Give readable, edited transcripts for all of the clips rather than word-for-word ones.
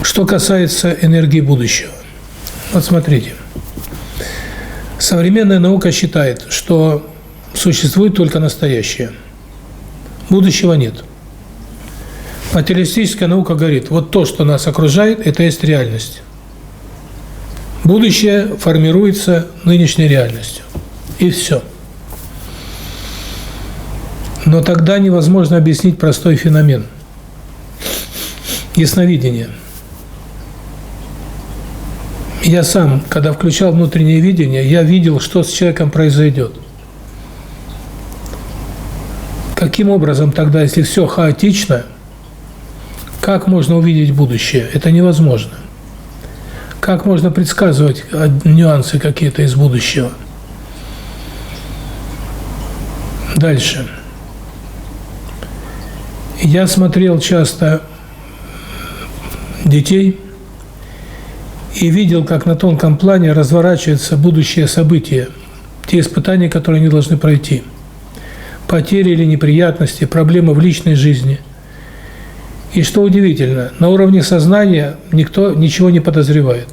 Что касается энергии будущего. Вот смотрите. Современная наука считает, что существует только настоящее. Будущего нет. Материалистическая наука говорит, вот то, что нас окружает, это есть реальность. Будущее формируется нынешней реальностью. И все. Но тогда невозможно объяснить простой феномен. Ясновидение. Я сам, когда включал внутреннее видение, я видел, что с человеком произойдет. Каким образом тогда, если все хаотично, как можно увидеть будущее? Это невозможно. Как можно предсказывать нюансы какие-то из будущего? Дальше. Я смотрел часто детей и видел, как на тонком плане разворачиваются будущие события, те испытания, которые они должны пройти. Потери или неприятности, проблемы в личной жизни. И что удивительно, на уровне сознания никто ничего не подозревает.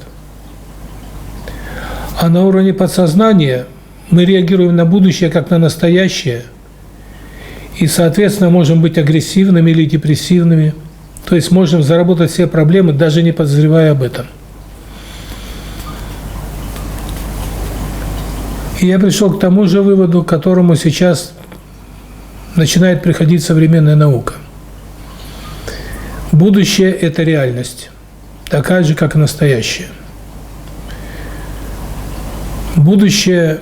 А на уровне подсознания мы реагируем на будущее как на настоящее, и, соответственно, можем быть агрессивными или депрессивными, то есть можем заработать все проблемы, даже не подозревая об этом. И я пришел к тому же выводу, к которому сейчас начинает приходить современная наука. Будущее – это реальность, такая же, как и настоящее. Будущее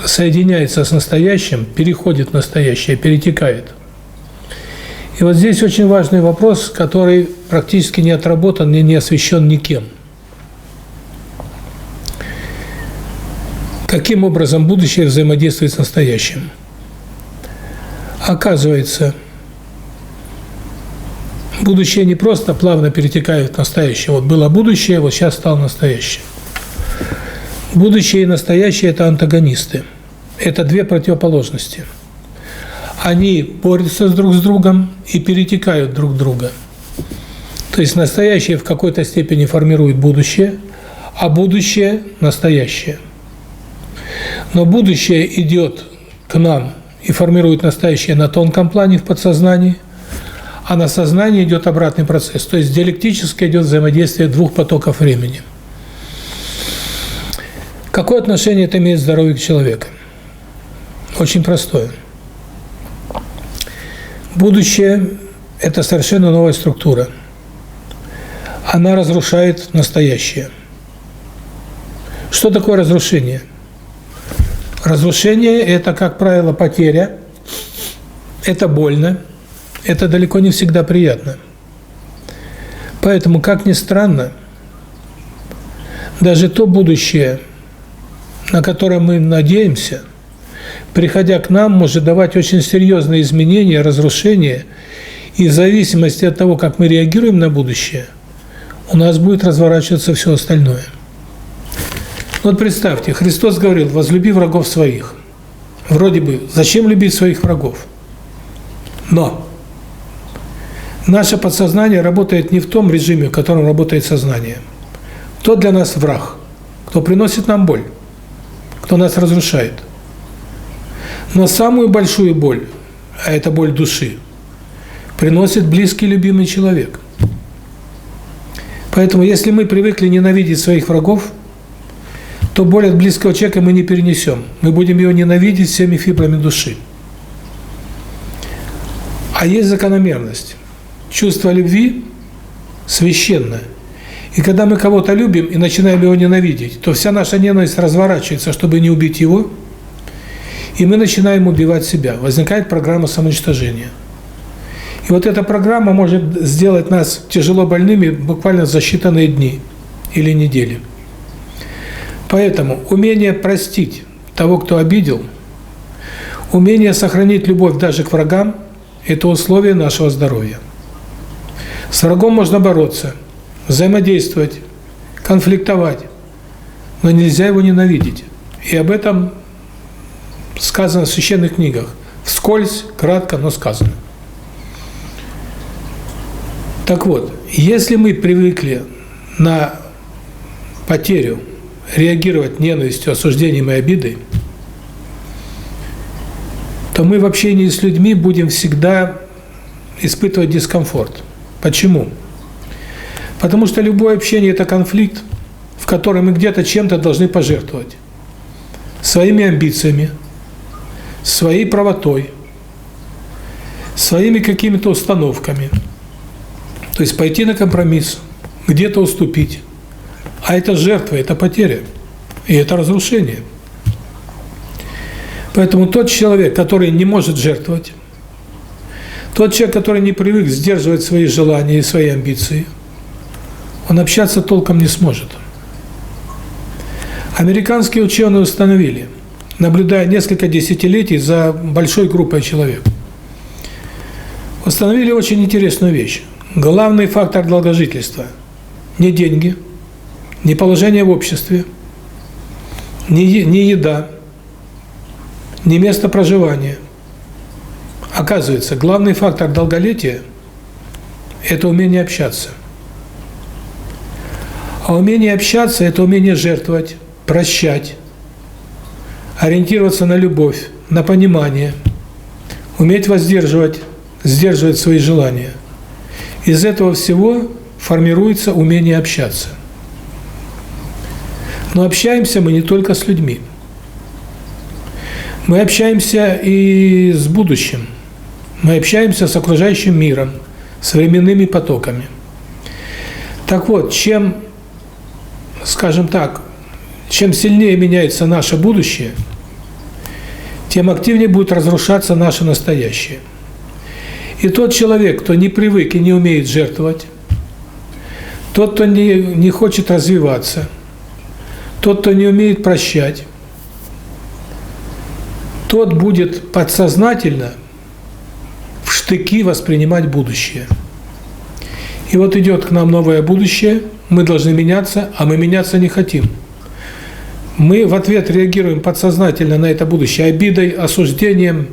соединяется с настоящим, переходит в настоящее, перетекает. И вот здесь очень важный вопрос, который практически не отработан и не освещен никем. Каким образом будущее взаимодействует с настоящим? Оказывается, будущее не просто плавно перетекает в настоящее. Вот было будущее, вот сейчас стало настоящее. Будущее и настоящее – это антагонисты. Это две противоположности. Они борются друг с другом и перетекают друг в друга. То есть настоящее в какой-то степени формирует будущее, а будущее – настоящее. Но будущее идет к нам и формирует настоящее на тонком плане, в подсознании, а на сознании идет обратный процесс. То есть диалектически идет взаимодействие двух потоков времени. Какое отношение это имеет к здоровью человека? Очень простое. Будущее – это совершенно новая структура. Она разрушает настоящее. Что такое разрушение? Разрушение – это, как правило, потеря, это больно, это далеко не всегда приятно. Поэтому, как ни странно, даже то будущее, на которое мы надеемся, приходя к нам, может давать очень серьезные изменения, разрушения, и в зависимости от того, как мы реагируем на будущее, у нас будет разворачиваться все остальное. Вот представьте, Христос говорил: возлюби врагов своих. Вроде бы, зачем любить своих врагов? Но наше подсознание работает не в том режиме, в котором работает сознание. Кто для нас враг? Кто приносит нам боль? Кто нас разрушает? Но самую большую боль, а это боль души, приносит близкий, любимый человек. Поэтому, если мы привыкли ненавидеть своих врагов, то боль от близкого человека мы не перенесем. Мы будем его ненавидеть всеми фибрами души. А есть закономерность. Чувство любви священное. И когда мы кого-то любим и начинаем его ненавидеть, то вся наша ненависть разворачивается, чтобы не убить его, и мы начинаем убивать себя. Возникает программа самоуничтожения. И вот эта программа может сделать нас тяжело больными буквально за считанные дни или недели. Поэтому умение простить того, кто обидел, умение сохранить любовь даже к врагам – это условие нашего здоровья. С врагом можно бороться, взаимодействовать, конфликтовать, но нельзя его ненавидеть. И об этом сказано в священных книгах. Вскользь, кратко, но сказано. Так вот, если мы привыкли на потерю реагировать ненавистью, осуждением и обидой, то мы в общении с людьми будем всегда испытывать дискомфорт. Почему? Потому что любое общение – это конфликт, в котором мы где-то чем-то должны пожертвовать. Своими амбициями, своей правотой, своими какими-то установками. То есть пойти на компромисс, где-то уступить. А это жертва, это потеря, и это разрушение. Поэтому тот человек, который не может жертвовать, тот человек, который не привык сдерживать свои желания и свои амбиции, он общаться толком не сможет. Американские ученые установили, наблюдая несколько десятилетий за большой группой человек, установили очень интересную вещь. Главный фактор долгожительства – не деньги, не положение в обществе, не еда, не место проживания. Оказывается, главный фактор долголетия – это умение общаться. А умение общаться – это умение жертвовать, прощать, ориентироваться на любовь, на понимание, уметь сдерживать свои желания. Из этого всего формируется умение общаться. Но общаемся мы не только с людьми. Мы общаемся и с будущим. Мы общаемся с окружающим миром, с временными потоками. Так вот, чем, скажем так, чем сильнее меняется наше будущее, тем активнее будет разрушаться наше настоящее. И тот человек, кто не привык и не умеет жертвовать, тот, кто не хочет развиваться, тот, кто не умеет прощать, тот будет подсознательно в штыки воспринимать будущее. И вот идет к нам новое будущее, мы должны меняться, а мы меняться не хотим. Мы в ответ реагируем подсознательно на это будущее обидой, осуждением,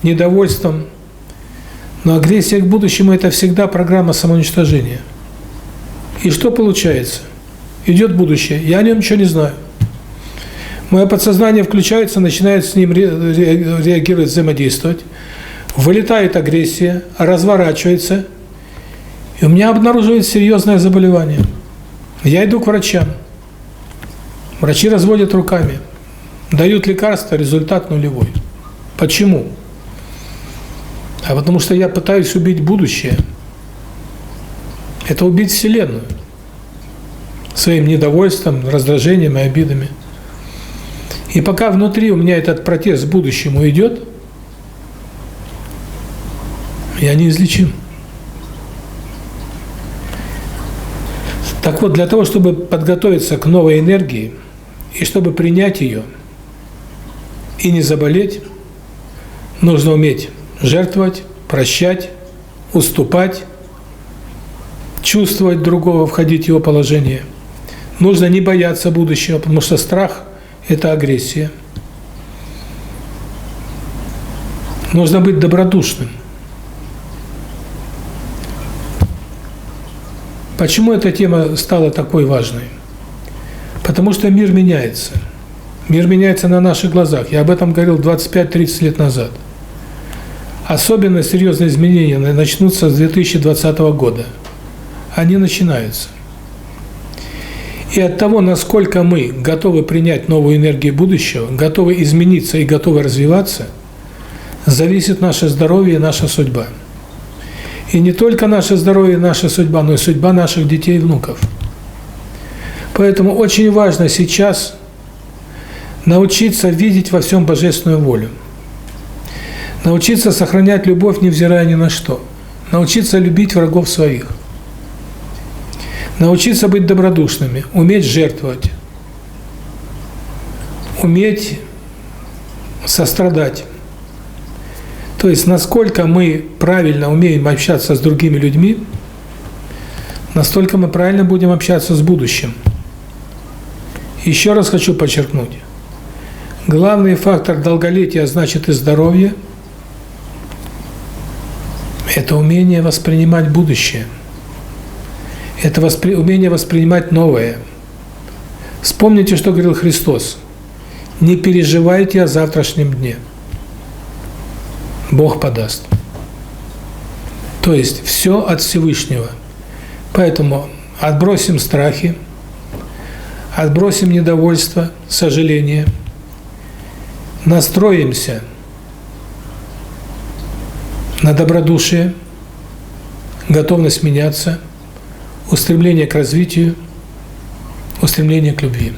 недовольством. Но агрессия к будущему – это всегда программа самоуничтожения. И что получается? Идет будущее, я о нем ничего не знаю. Мое подсознание включается, начинает с ним реагировать, взаимодействовать. Вылетает агрессия, разворачивается, и у меня обнаруживается серьезное заболевание. Я иду к врачам. Врачи разводят руками, дают лекарства, результат нулевой. Почему? А потому что я пытаюсь убить будущее. Это убить Вселенную. Своим недовольством, раздражением и обидами. И пока внутри у меня этот протест к будущему идет, я неизлечим. Так вот, для того, чтобы подготовиться к новой энергии, и чтобы принять ее, и не заболеть, нужно уметь жертвовать, прощать, уступать, чувствовать другого, входить в его положение. Нужно не бояться будущего, потому что страх – это агрессия. Нужно быть добродушным. Почему эта тема стала такой важной? Потому что мир меняется. Мир меняется на наших глазах. Я об этом говорил 25-30 лет назад. Особенно серьезные изменения начнутся с 2020 года. Они начинаются. И от того, насколько мы готовы принять новую энергию будущего, готовы измениться и готовы развиваться, зависит наше здоровье и наша судьба. И не только наше здоровье и наша судьба, но и судьба наших детей и внуков. Поэтому очень важно сейчас научиться видеть во всем божественную волю. Научиться сохранять любовь, невзирая ни на что. Научиться любить врагов своих. Научиться быть добродушными, уметь жертвовать, уметь сострадать. То есть, насколько мы правильно умеем общаться с другими людьми, настолько мы правильно будем общаться с будущим. Еще раз хочу подчеркнуть. Главный фактор долголетия, значит и здоровья – это умение воспринимать будущее. Это умение воспринимать новое. Вспомните, что говорил Христос. Не переживайте о завтрашнем дне. Бог подаст. То есть все от Всевышнего. Поэтому отбросим страхи, отбросим недовольство, сожаление, настроимся на добродушие, готовность меняться, устремление к развитию, устремление к любви.